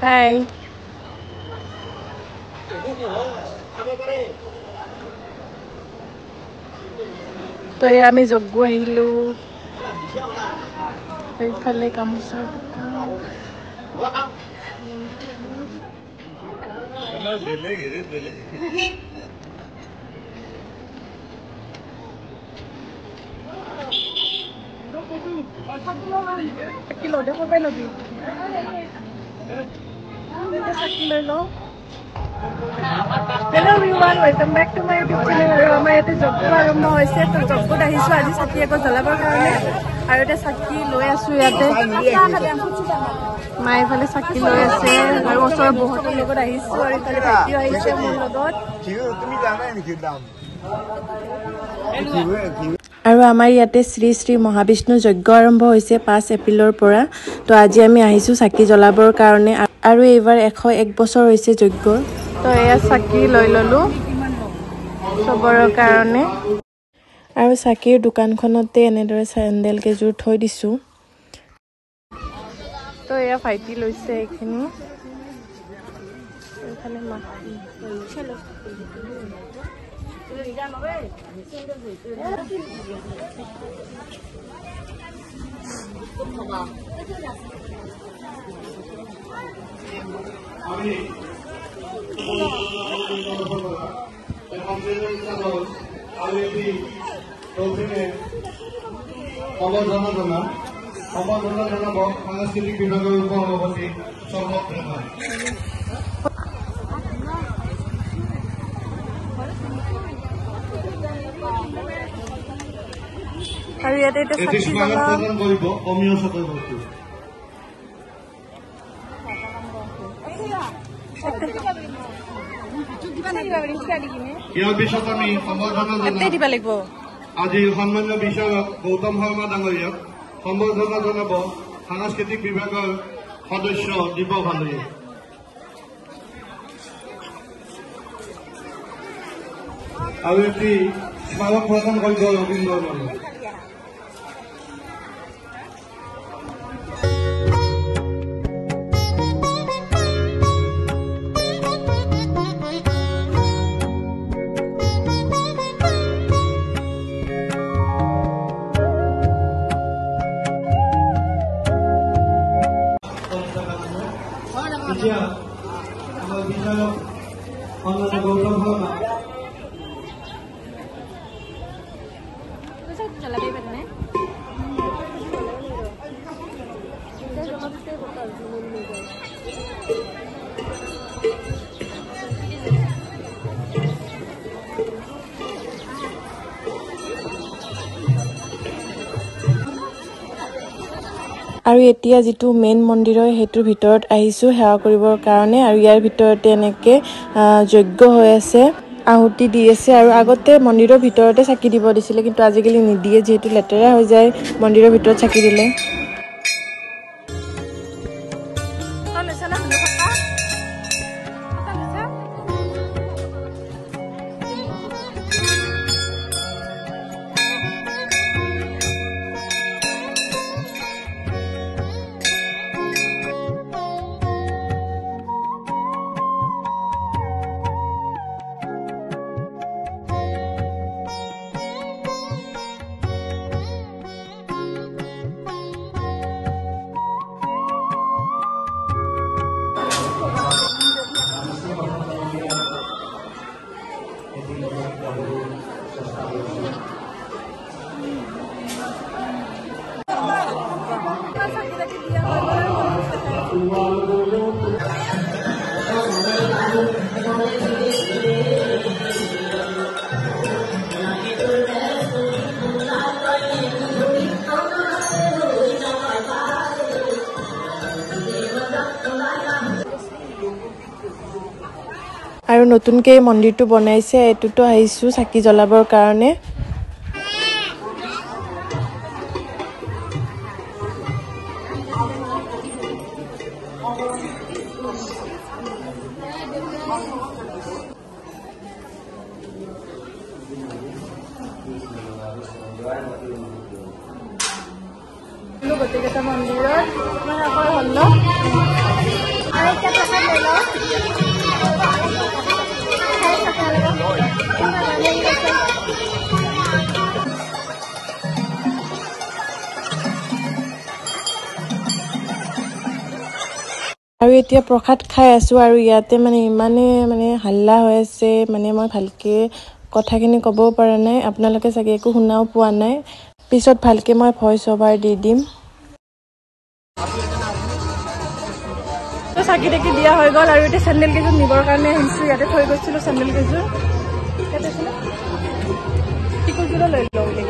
Hi. তো আমি যজ্ঞ আহিলো এইফালে গামোচাৰ কিলো দে কবাই লবি চাকি লৈ লওঁ Hello everyone, welcome back to my YouTube channel. আমাৰ ইয়াতে যজ্ঞ আৰম্ভ হৈছে তো যজ্ঞত আহিছো আজি চাকি আকৌ জ্বলাবৰ কাৰণে আৰু এটা চাকি লৈ আছো ইয়াতে মাই ফালে চাকি লৈ আছে আৰু ওচৰৰ বহুতৰ লগত আহিছো আৰু ইফালে ভাইটিও আহিছে মোৰ লগত তুমি জানা নেকি দাম আৰু আমাৰ ইয়াতে শ্ৰী শ্ৰী মহাবিষ্ণু যজ্ঞ আৰম্ভ হৈছে 5 এপ্ৰিলৰ পৰা তো আজি আমি আহিছো চাকি জ্বলাবৰ কাৰণে আৰু এইবাৰ 101 বছৰ হৈছে যজ্ঞ তো এয়া চাকি লৈ ললো সবৰ কাৰণে আৰু চাকিৰ দোকানখনতে এনেদৰে চেণ্ডেল কেজোৰ থৈ দিছো তো এয়া ভাইটি লৈছে এইখিনি এইফালে মাটি চলো সাংস্কৃতিক বিভাগের উপসভাপতি সম্ভব প্রেমায় আৰু ইয়াতে এটা চাকি প্ৰদান কৰিব অমীয় চক্ৰৱৰ্তী ইয়াৰ পিছত আমি সম্বৰ্ধনা জনাম আজি সন্মানীয় বিচাৰক গৌতম শৰ্মা ডাঙৰীয়াক সম্বৰ্ধনা জনাব সাংস্কৃতিক বিভাগৰ সদস্য দীপক ভালুৰীয়ে আৰু এটি স্মাৰক প্ৰদান কৰিব ৰবীন্দ্ৰ বৰ্মনে এতিয়া আমাৰ বিচাৰক সন্মানীয় গৌতম শৰ্মা আৰু এতিয়া যেটো মেইন মন্দিৰৰ হেতুৰ ভিতৰত আহিছো সেৱা কৰিবৰ কাৰণে আৰু ইয়াৰ ভিতৰতে এনেকে যজ্ঞ হৈ আছে আহুতি দি আছে আৰু আগতে মন্দিৰৰ ভিতৰতে চাকি দিব দিছিলে কিন্তু আজিকালি নিদিয়ে যেহেতু লেতেৰা হৈ যায় মন্দিৰৰ ভিতৰত চাকি দিলে আৰু নতুনকৈ মন্দিৰটো বনাইছে এটোটো আহিছো চাকি জ্বলাবৰ কাৰণে গোটেইকেইটা মন্দিৰত ন আৰু এতিয়া প্ৰসাদ খাই আছো আৰু ইয়াতে মানে ইমানে হাল্লা হৈ আছে মানে মই ভালকে কথাখিনি ক'ব পৰা নাই আপোনালোকে চাগে একো শুনাও পোৱা নাই পিছত ভালকে মই ভইচ ওভাৰ দি দিম তো চাকি দেখি দিয়া হৈ গ'ল আৰু এতিয়া চেণ্ডেল কেইযোৰ নিবৰ কাৰণে আহিছোঁ ইয়াতে থৈ গৈছিলোঁ চেণ্ডেল কেইযোৰ ইয়াতে আছিলে টিকুলযোৰো লৈ লওঁ বুলি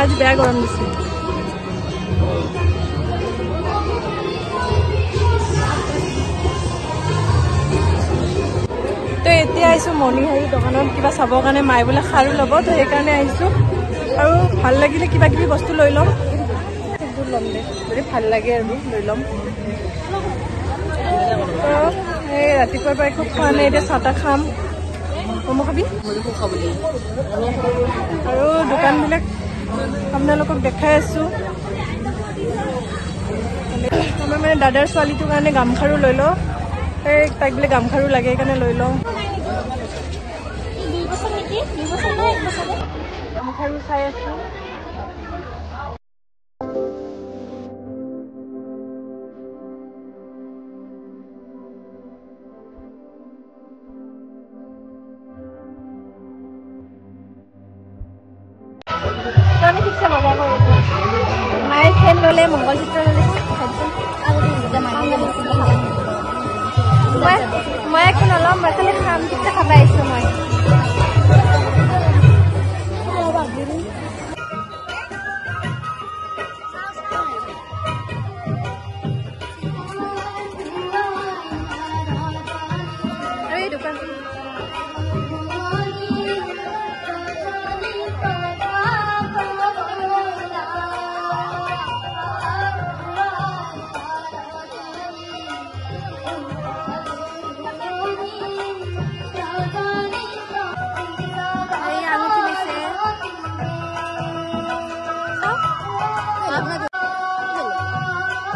আজি বেয়া গৰম দিছে তো এতিয়া আহিছোঁ মণিহাৰী দোকানত কিবা চাবৰ কাৰণে মায়ে বোলে খাৰু ল'ব তো সেইকাৰণে আহিছোঁ আৰু ভাল লাগিলে কিবা কিবি বস্তু লৈ ল'ম সেইবোৰ ল'ম দে যদি ভাল লাগে আৰু লৈ ল'ম তো এই ৰাতিপুৱাৰ পৰা একো খোৱা নাই এতিয়া চাহ তাহ খাম ম'ম' খাবি আৰু দোকানবিলাক আপোনালোকক দেখাই আছোঁ আমাৰ মানে দাদাৰ ছোৱালীটোৰ কাৰণে গামখাৰু লৈ লওঁ এই তাইক বোলে গামখাৰু লাগে সেইকাৰণে লৈ লওঁ গামখাৰু চাই আছোঁ আমি ঠিকছে মজা কৰিছোঁ মায়ে ফেন ল'লে মংগলসূত্ৰ ল'লে মই একো নল'ম মই খালি খাম ঠিকছে খাব আহিছোঁ মই এই দোকান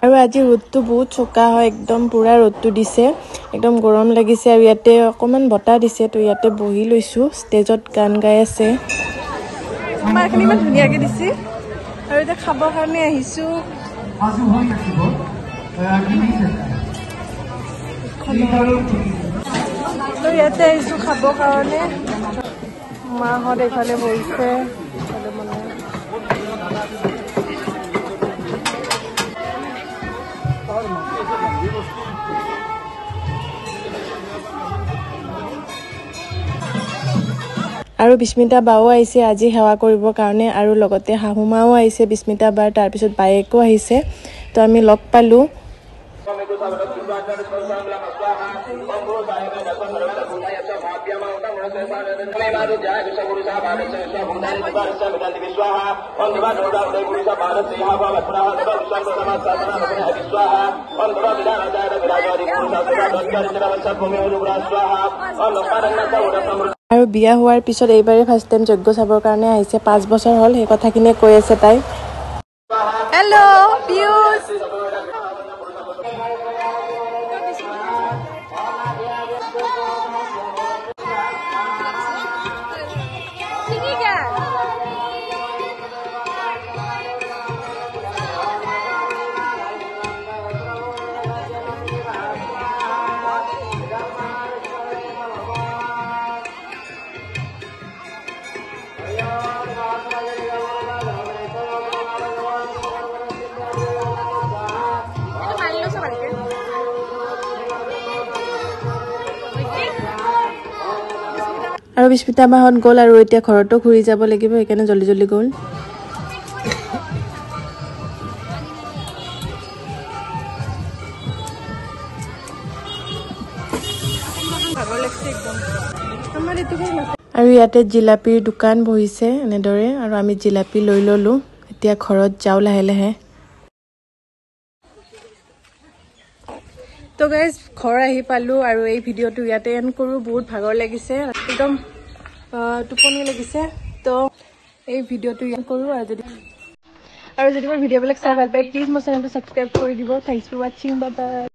আৰু আজি ৰ'দটো বহুত চোকা হয় একদম পুৰা ৰ'দটো দিছে একদম গৰম লাগিছে আৰু ইয়াতে অকণমান বতাহ দিছে তো ইয়াতে বহি লৈছোঁ ষ্টেজত গান গাই আছে আমাৰখিনি ইমান ধুনীয়াকৈ দিছে আৰু এতিয়া খাবৰ কাৰণে আহিছোঁ তো ইয়াতে আহিছোঁ খাবৰ কাৰণে মাহঁত এইফালে বহিছে আৰু বিস্মিতা বাও আহিছে আজি সেৱা কৰিবৰ কাৰণে আৰু লগতে শাহু মাও আহিছে বিস্মিতা বাৰ তাৰপিছত বায়েকো আহিছে তো আমি লগ পালোঁ আৰু বিয়া হোৱাৰ পিছত এইবাৰে ফাৰ্ষ্ট টাইম যজ্ঞ চাবৰ কাৰণে আহিছে 5 বছৰ হ'ল সেই কথাখিনিয়ে কৈ আছে তাই হেল্ল' পিয়ুষ আৰু বিস্মিতা বাহত গ'ল আৰু এতিয়া ঘৰতো ঘূৰি যাব লাগিব সেইকাৰণে জলদি জলদি গ'ল আৰু ইয়াতে জিলাপিৰ দোকান বহিছে এনেদৰে আৰু আমি জিলাপি লৈ ল'লোঁ এতিয়া ঘৰত যাওঁ লাহে লাহে তো গাইজ ঘৰ আহি পালোঁ আৰু এই ভিডিঅ'টো ইয়াতে এণ্ড কৰোঁ বহুত ভাগৰ লাগিছে একদম টোপনি লাগিছে তো এই ভিডিঅ'টো এণ্ড কৰোঁ আৰু যদি মোৰ ভিডিঅ'বিলাক চাই ভাল পায় প্লিজ মোৰ চেনেলটো ছাবস্ক্ৰাইব কৰি দিব থেংকছ ফৰ ৱাচিং বাই বাই